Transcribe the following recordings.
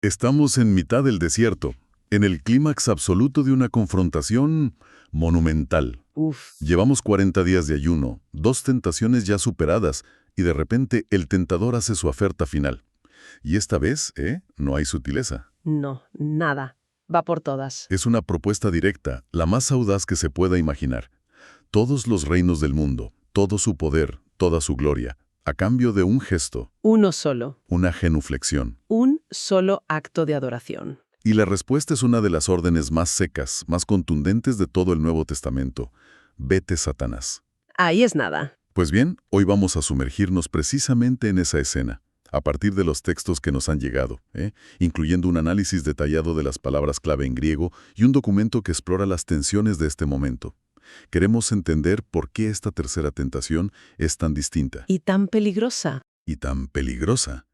Estamos en mitad del desierto, en el clímax absoluto de una confrontación monumental. Uf. Llevamos 40 días de ayuno, 2 tentaciones ya superadas, y de repente el tentador hace su oferta final. Y esta vez, no hay sutileza. No, nada. Va por todas. Es una propuesta directa, la más audaz que se pueda imaginar. Todos los reinos del mundo, todo su poder, toda su gloria, a cambio de un gesto, Uno solo. una genuflexión. Un solo acto de adoración. Y la respuesta es una de las órdenes más secas, más contundentes de todo el Nuevo Testamento. Vete, Satanás. Ahí es nada. Pues bien, hoy vamos a sumergirnos precisamente en esa escena, a partir de los textos que nos han llegado, incluyendo un análisis detallado de las palabras clave en griego y un documento que explora las tensiones de este momento. Queremos entender por qué esta tercera tentación es tan distinta Y tan peligrosa. y tan peligrosa.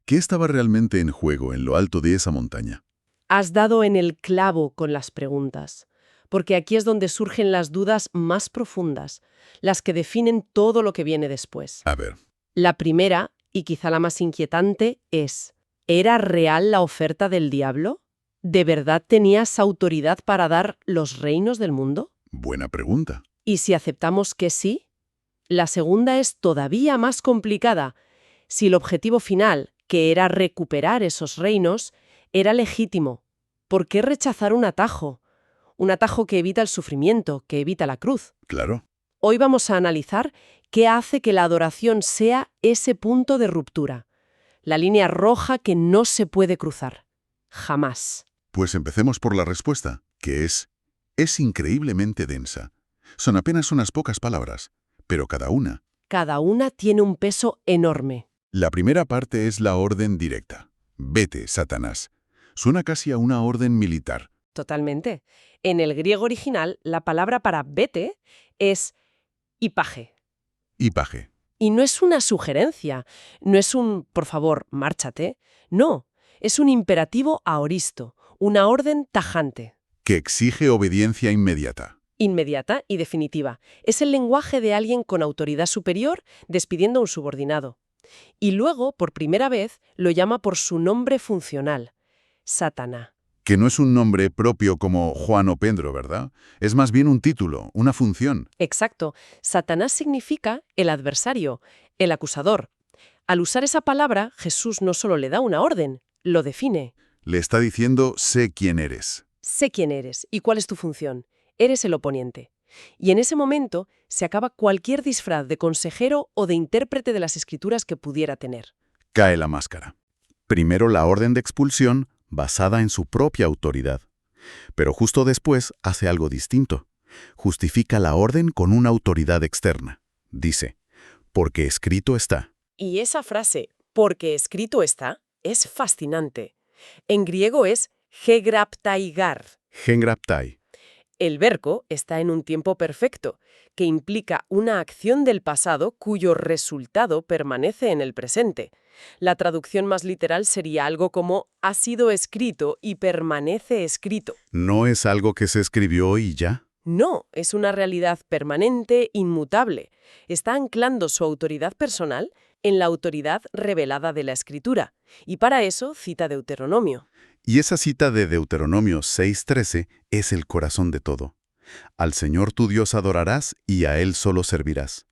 ¿Qué estaba realmente en juego en lo alto de esa montaña? Has dado en el clavo con las preguntas, porque aquí es donde surgen las dudas más profundas, las que definen todo lo que viene después. A ver, La primera, y quizá la más inquietante, es: ¿era real la oferta del diablo? ¿De verdad tenías autoridad para dar los reinos del mundo? buena pregunta. ¿Y si aceptamos que sí? La segunda es todavía más complicada. Si el objetivo final, que era recuperar esos reinos, era legítimo, ¿por qué rechazar un atajo? Un atajo que evita el sufrimiento, que evita la cruz. Claro. Hoy vamos a analizar qué hace que la adoración sea ese punto de ruptura, la línea roja que no se puede cruzar. Jamás. Pues empecemos por la respuesta, que es increíblemente densa. Son apenas unas pocas palabras, pero cada una. Cada una tiene un peso enorme. La primera parte es la orden directa. Vete, Satanás. Suena casi a una orden militar. Totalmente. En el griego original, la palabra para vete es hipaje. Y paje. Y no es una sugerencia, no es un por favor, márchate. No, es un imperativo aoristo, una orden tajante, Que exige obediencia inmediata. inmediata y definitiva. Es el lenguaje de alguien con autoridad superior despidiendo a un subordinado. Y luego, por primera vez, lo llama por su nombre funcional: Satana. Que no es un nombre propio como Juan o Pedro, ¿verdad? Es más bien un título, una función. Exacto. Satanás significa el adversario, el acusador. Al usar esa palabra, Jesús no solo le da una orden, lo define. Le está diciendo, sé quién eres. Sé quién eres y cuál es tu función. Eres el oponiente. Y en ese momento se acaba cualquier disfraz de consejero o de intérprete de las escrituras que pudiera tener. Cae la máscara. Primero la orden de expulsión, basada en su propia autoridad. Pero justo después hace algo distinto. Justifica la orden con una autoridad externa. Dice, porque escrito está. Y esa frase, porque escrito está, es fascinante. En griego es hegraptaigar. Gengraptai. El verbo está en un tiempo perfecto, que implica una acción del pasado cuyo resultado permanece en el presente. La traducción más literal sería algo como ha sido escrito y permanece escrito. ¿No es algo que se escribió y ya? No, es una realidad permanente, inmutable. Está anclando su autoridad personal en la autoridad revelada de la Escritura. Y para eso cita Deuteronomio. Y esa cita de Deuteronomio 6:13 es el corazón de todo. Al Señor tu Dios adorarás y a Él solo servirás.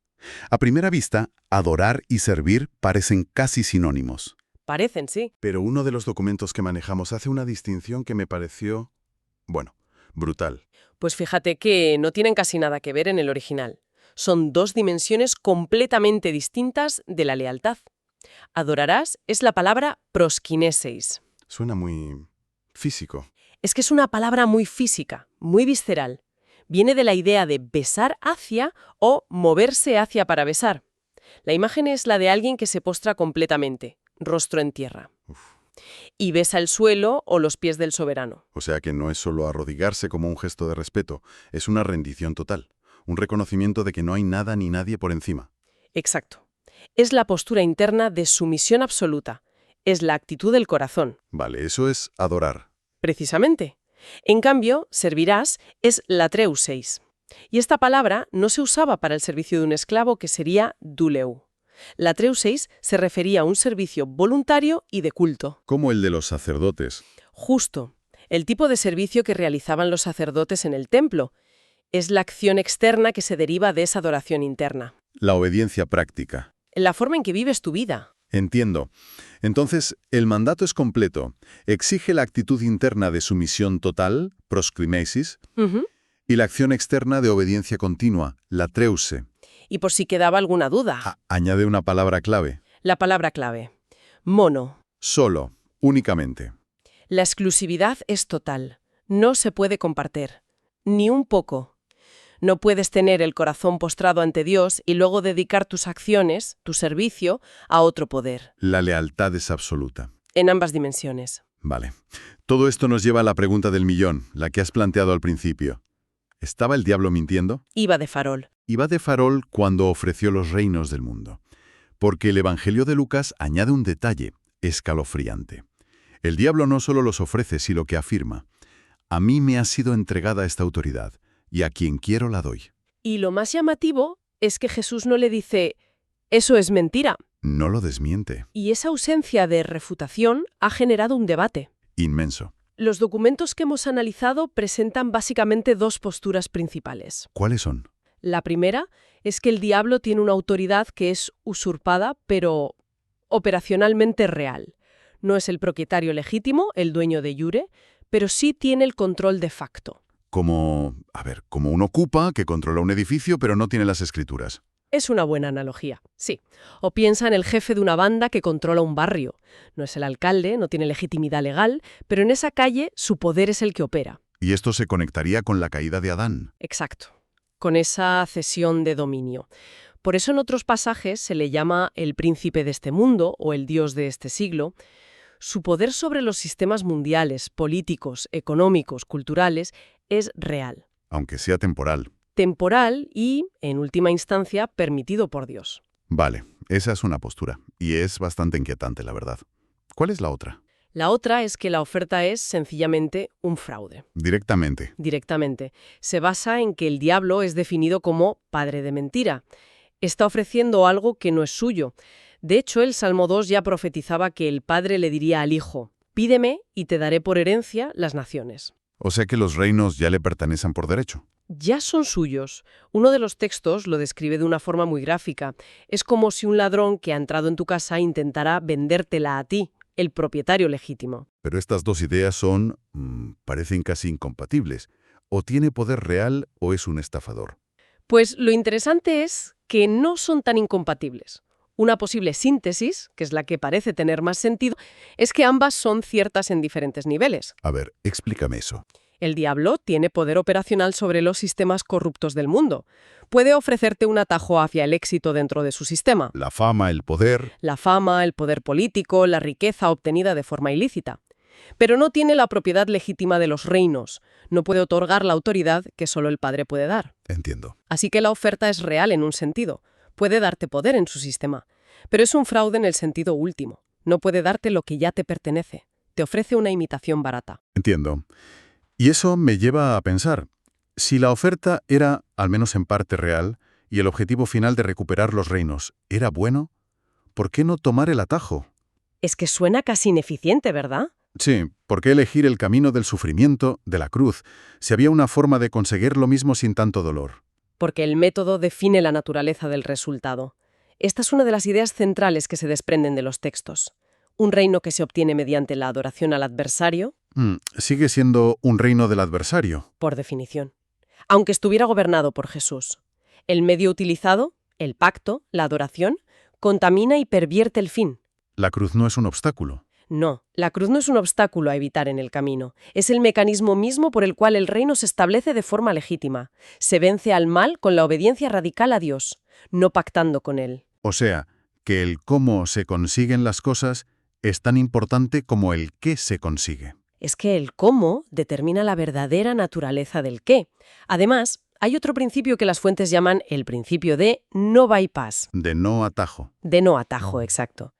A primera vista, adorar y servir parecen casi sinónimos. Parecen, sí. Pero uno de los documentos que manejamos hace una distinción que me pareció, brutal. Pues fíjate que no tienen casi nada que ver en el original. Son dos dimensiones completamente distintas de la lealtad. Adorarás es la palabra proskineseis. Suena muy físico. Es que es una palabra muy física, muy visceral. Viene de la idea de besar hacia o moverse hacia para besar. La imagen es la de alguien que se postra completamente, rostro en tierra, y besa el suelo o los pies del soberano. O sea que no es solo arrodillarse como un gesto de respeto, es una rendición total, un reconocimiento de que no hay nada ni nadie por encima. Exacto. Es la postura interna de sumisión absoluta. Es la actitud del corazón. Vale, eso es adorar. Precisamente. En cambio, servirás es latreuseis. Y esta palabra no se usaba para el servicio de un esclavo, que sería duleu. Latreuseis se refería a un servicio voluntario y de culto. Como el de los sacerdotes. Justo, el tipo de servicio que realizaban los sacerdotes en el templo. Es la acción externa que se deriva de esa adoración interna. La obediencia práctica. La forma en que vives tu vida. Entiendo. Entonces, el mandato es completo. Exige la actitud interna de sumisión total, proskrimesis, Ujú. y la acción externa de obediencia continua, latreusse. Y por si quedaba alguna duda, Añade una palabra clave. la palabra clave. Mono. Solo, únicamente. La exclusividad es total. No se puede compartir. Ni un poco. No puedes tener el corazón postrado ante Dios y luego dedicar tus acciones, tu servicio, a otro poder. La lealtad es absoluta. En ambas dimensiones. Vale. Todo esto nos lleva a la pregunta del millón, la que has planteado al principio. ¿Estaba el diablo mintiendo? Iba de farol. Iba de farol cuando ofreció los reinos del mundo. Porque el Evangelio de Lucas añade un detalle escalofriante. El diablo no solo los ofrece, sino que afirma: a mí me ha sido entregada esta autoridad, y a quien quiero la doy. Y lo más llamativo es que Jesús no le dice, eso es mentira. No lo desmiente. Y esa ausencia de refutación ha generado un debate. Inmenso. Los documentos que hemos analizado presentan básicamente dos posturas principales. ¿Cuáles son? La primera es que el diablo tiene una autoridad que es usurpada, pero operacionalmente real. No es el propietario legítimo, el dueño de iure, pero sí tiene el control de facto. Como un ocupa que controla un edificio pero no tiene las escrituras. Es una buena analogía, sí. O piensa en el jefe de una banda que controla un barrio. No es el alcalde, no tiene legitimidad legal, pero en esa calle su poder es el que opera. Y esto se conectaría con la caída de Adán. Exacto, con esa cesión de dominio. Por eso en otros pasajes se le llama el príncipe de este mundo o el dios de este siglo. Su poder sobre los sistemas mundiales, políticos, económicos, culturales, es real. Aunque sea temporal. Temporal y, en última instancia, permitido por Dios. Vale, esa es una postura. Y es bastante inquietante, la verdad. ¿Cuál es la otra? La otra es que la oferta es sencillamente un fraude. Directamente. Directamente. Se basa en que el diablo es definido como padre de mentira. Está ofreciendo algo que no es suyo. De hecho, el Salmo 2 ya profetizaba que el padre le diría al hijo: pídeme y te daré por herencia las naciones. O sea que los reinos ya le pertenecen por derecho. Ya son suyos. Uno de los textos lo describe de una forma muy gráfica. Es como si un ladrón que ha entrado en tu casa intentara vendértela a ti, el propietario legítimo. Pero estas dos ideas parecen casi incompatibles. O tiene poder real o es un estafador. Pues lo interesante es que no son tan incompatibles. Una posible síntesis, que es la que parece tener más sentido, es que ambas son ciertas en diferentes niveles. A ver, explícame eso. El diablo tiene poder operacional sobre los sistemas corruptos del mundo. Puede ofrecerte un atajo hacia el éxito dentro de su sistema. La fama, el poder. La fama, el poder político, la riqueza obtenida de forma ilícita. Pero no tiene la propiedad legítima de los reinos. No puede otorgar la autoridad que solo el Padre puede dar. Entiendo. Así que la oferta es real en un sentido. Puede darte poder en su sistema. Pero es un fraude en el sentido último. No puede darte lo que ya te pertenece. Te ofrece una imitación barata. Entiendo. Y eso me lleva a pensar, si la oferta era, al menos en parte, real, y el objetivo final de recuperar los reinos era bueno, ¿por qué no tomar el atajo? Es que suena casi ineficiente, ¿verdad? Sí, ¿por qué elegir el camino del sufrimiento, de la cruz, si había una forma de conseguir lo mismo sin tanto dolor? Porque el método define la naturaleza del resultado. Esta es una de las ideas centrales que se desprenden de los textos. Un reino que se obtiene mediante la adoración al adversario. Sigue siendo un reino del adversario. Por definición. Aunque estuviera gobernado por Jesús. El medio utilizado, el pacto, la adoración, contamina y pervierte el fin. La cruz no es un obstáculo. No, la cruz no es un obstáculo a evitar en el camino. Es el mecanismo mismo por el cual el reino se establece de forma legítima. Se vence al mal con la obediencia radical a Dios, no pactando con él. O sea, que el cómo se consiguen las cosas es tan importante como el qué se consigue. Es que el cómo determina la verdadera naturaleza del qué. Además, hay otro principio que las fuentes llaman el principio de no bypass. De no atajo. De no atajo, exacto.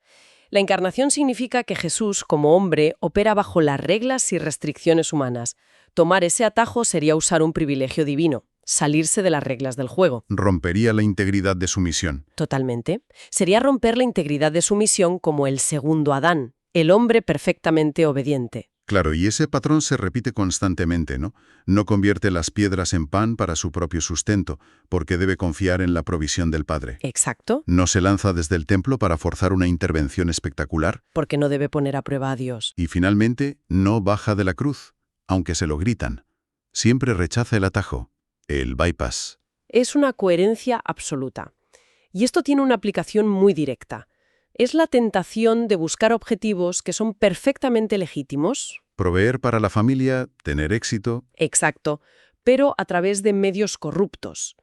La encarnación significa que Jesús, como hombre, opera bajo las reglas y restricciones humanas. Tomar ese atajo sería usar un privilegio divino. salirse de las reglas del juego. Rompería la integridad de su misión. Totalmente. Sería romper la integridad de su misión como el segundo Adán, el hombre perfectamente obediente. Claro, y ese patrón se repite constantemente, ¿no? No convierte las piedras en pan para su propio sustento, porque debe confiar en la provisión del Padre. Exacto, No se lanza desde el templo para forzar una intervención espectacular. porque no debe poner a prueba a Dios. Y finalmente, no baja de la cruz, aunque se lo gritan. Siempre rechaza el atajo, el bypass. Es una coherencia absoluta. Y esto tiene una aplicación muy directa. Es la tentación de buscar objetivos que son perfectamente legítimos. Proveer para la familia, tener éxito. Exacto, pero a través de medios corruptos.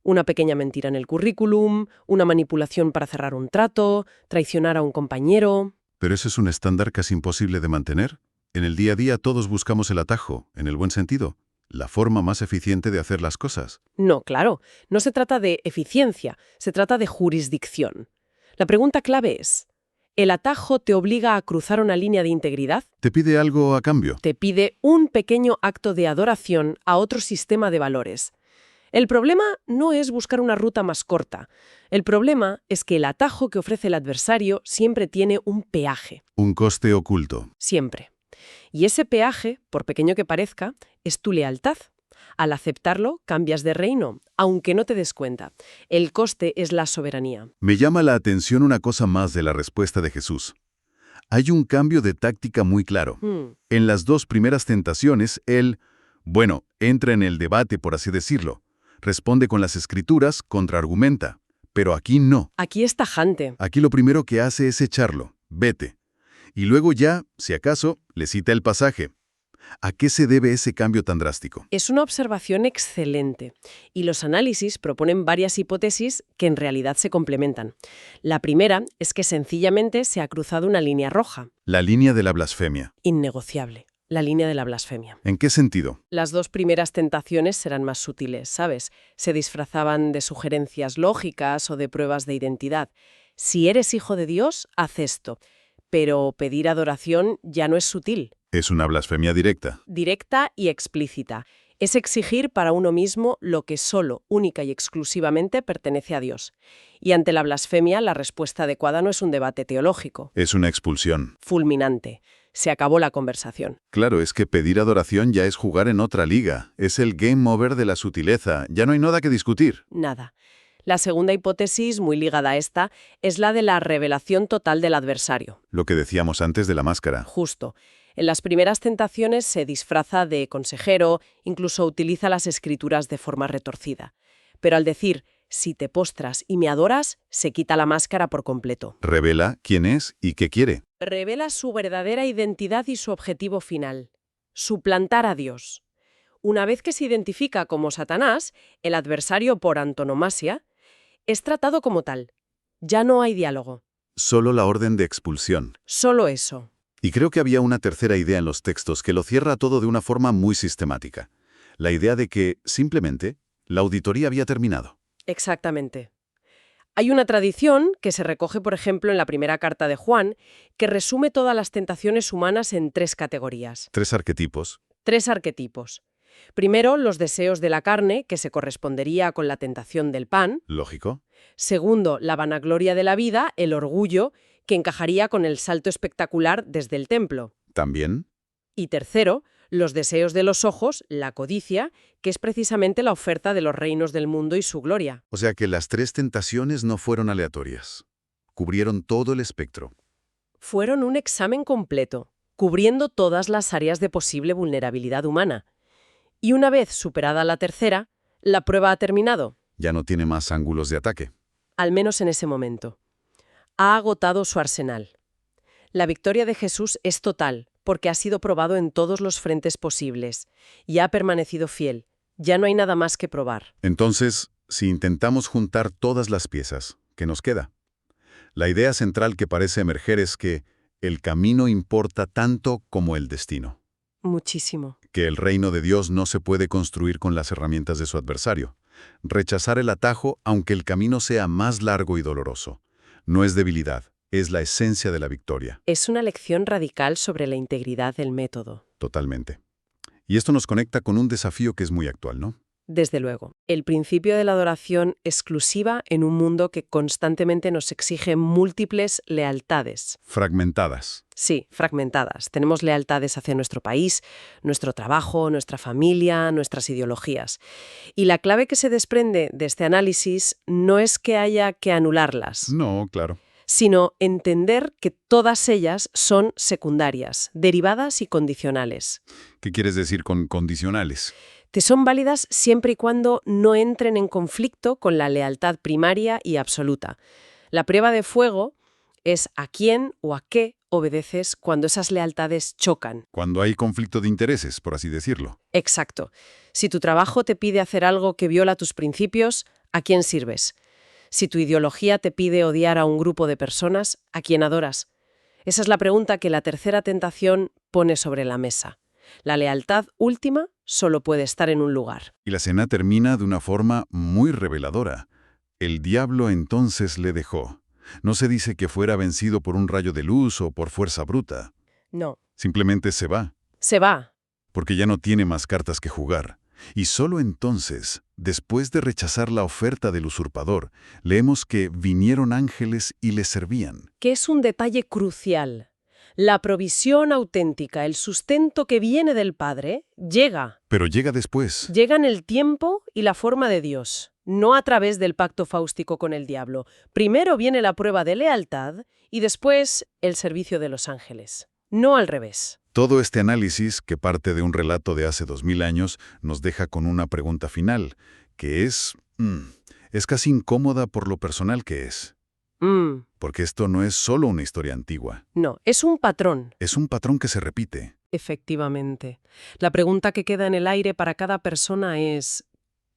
Una pequeña mentira en el currículum, una manipulación para cerrar un trato, traicionar a un compañero. Pero ese es un estándar casi imposible de mantener. En el día a día todos buscamos el atajo, en el buen sentido, la forma más eficiente de hacer las cosas. No, claro, no se trata de eficiencia, se trata de jurisdicción. La pregunta clave es, ¿el atajo te obliga a cruzar una línea de integridad? ¿Te pide algo a cambio? Te pide un pequeño acto de adoración a otro sistema de valores. El problema no es buscar una ruta más corta. El problema es que el atajo que ofrece el adversario siempre tiene un peaje. Un coste oculto. Siempre. Y ese peaje, por pequeño que parezca, es tu lealtad. Al aceptarlo, cambias de reino, aunque no te des cuenta. El coste es la soberanía. Me llama la atención una cosa más de la respuesta de Jesús. Hay un cambio de táctica muy claro. En las dos primeras tentaciones, él, entra en el debate, por así decirlo. Responde con las escrituras, contraargumenta. Pero aquí no. Aquí es tajante. Aquí lo primero que hace es echarlo. Vete. Y luego ya, si acaso, le cita el pasaje. ¿A qué se debe ese cambio tan drástico? Es una observación excelente. Y los análisis proponen varias hipótesis que en realidad se complementan. La primera es que sencillamente se ha cruzado una línea roja. La línea de la blasfemia. Innegociable. La línea de la blasfemia. ¿En qué sentido? Las dos primeras tentaciones serán más sutiles, ¿sabes? Se disfrazaban de sugerencias lógicas o de pruebas de identidad. Si eres hijo de Dios, haz esto. Pero pedir adoración ya no es sutil. Es una blasfemia directa. Directa y explícita. Es exigir para uno mismo lo que solo, única y exclusivamente pertenece a Dios. Y ante la blasfemia, la respuesta adecuada no es un debate teológico. Es una expulsión. Fulminante. Se acabó la conversación. Claro, es que pedir adoración ya es jugar en otra liga. Es el game over de la sutileza. Ya no hay nada que discutir. Nada. La segunda hipótesis, muy ligada a esta, es la de la revelación total del adversario. Lo que decíamos antes de la máscara. Justo. En las primeras tentaciones se disfraza de consejero, incluso utiliza las escrituras de forma retorcida. Pero al decir, si te postras y me adoras, se quita la máscara por completo. Revela quién es y qué quiere. Revela su verdadera identidad y su objetivo final: suplantar a Dios. Una vez que se identifica como Satanás, el adversario por antonomasia, es tratado como tal. Ya no hay diálogo. Solo la orden de expulsión. Solo eso. Y creo que había una tercera idea en los textos que lo cierra todo de una forma muy sistemática. La idea de que, simplemente, la auditoría había terminado. Exactamente. Hay una tradición que se recoge, por ejemplo, en la primera carta de Juan, que resume todas las tentaciones humanas en 3 categorías. 3 arquetipos. 3 arquetipos. Primero, los deseos de la carne, que se correspondería con la tentación del pan. Lógico. Segundo, la vanagloria de la vida, el orgullo, que encajaría con el salto espectacular desde el templo. También. Y tercero, los deseos de los ojos, la codicia, que es precisamente la oferta de los reinos del mundo y su gloria. O sea que las 3 tentaciones no fueron aleatorias. Cubrieron todo el espectro. Fueron un examen completo, cubriendo todas las áreas de posible vulnerabilidad humana. Y una vez superada la tercera, la prueba ha terminado. Ya no tiene más ángulos de ataque. Al menos en ese momento. Ha agotado su arsenal. La victoria de Jesús es total, porque ha sido probado en todos los frentes posibles, y ha permanecido fiel. Ya no hay nada más que probar. Entonces, si intentamos juntar todas las piezas, ¿qué nos queda? La idea central que parece emerger es que el camino importa tanto como el destino. Muchísimo. Que el reino de Dios no se puede construir con las herramientas de su adversario. Rechazar el atajo, aunque el camino sea más largo y doloroso. No es debilidad, es la esencia de la victoria. Es una lección radical sobre la integridad del método. Totalmente. Y esto nos conecta con un desafío que es muy actual, ¿no? Desde luego. El principio de la adoración exclusiva en un mundo que constantemente nos exige múltiples lealtades. Fragmentadas. Sí, fragmentadas. Tenemos lealtades hacia nuestro país, nuestro trabajo, nuestra familia, nuestras ideologías. Y la clave que se desprende de este análisis no es que haya que anularlas, No, claro. sino entender que todas ellas son secundarias, derivadas y condicionales. ¿Qué quieres decir con condicionales? Te son válidas siempre y cuando no entren en conflicto con la lealtad primaria y absoluta. La prueba de fuego es a quién o a qué obedeces cuando esas lealtades chocan. Cuando hay conflicto de intereses, por así decirlo. Exacto. Si tu trabajo te pide hacer algo que viola tus principios, ¿a quién sirves? Si tu ideología te pide odiar a un grupo de personas, ¿a quién adoras? Esa es la pregunta que la tercera tentación pone sobre la mesa. La lealtad última solo puede estar en un lugar. Y la escena termina de una forma muy reveladora. El diablo entonces le dejó. No se dice que fuera vencido por un rayo de luz o por fuerza bruta. No. Simplemente se va, Se va. porque ya no tiene más cartas que jugar. Y solo entonces, después de rechazar la oferta del usurpador, leemos que vinieron ángeles y le servían. Que es un detalle crucial. La provisión auténtica, el sustento que viene del Padre, llega. Pero llega después. Llega en el tiempo y la forma de Dios, no a través del pacto fáustico con el diablo. Primero viene la prueba de lealtad y después el servicio de los ángeles. No al revés. Todo este análisis, que parte de un relato de hace 2000 años, nos deja con una pregunta final, que es casi incómoda por lo personal que es. Porque esto no es solo una historia antigua. No, es un patrón. Es un patrón que se repite. Efectivamente. La pregunta que queda en el aire para cada persona es: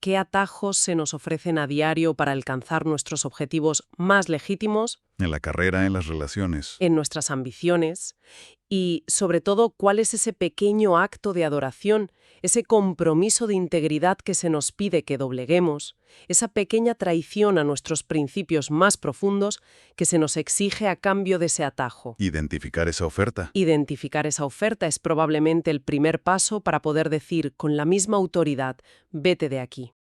¿qué atajos se nos ofrecen a diario para alcanzar nuestros objetivos más legítimos? En la carrera, en las relaciones. En nuestras ambiciones. Y, sobre todo, ¿cuál es ese pequeño acto de adoración, ese compromiso de integridad que se nos pide que dobleguemos, esa pequeña traición a nuestros principios más profundos que se nos exige a cambio de ese atajo? Identificar esa oferta. Identificar esa oferta es probablemente el primer paso para poder decir con la misma autoridad: vete de aquí.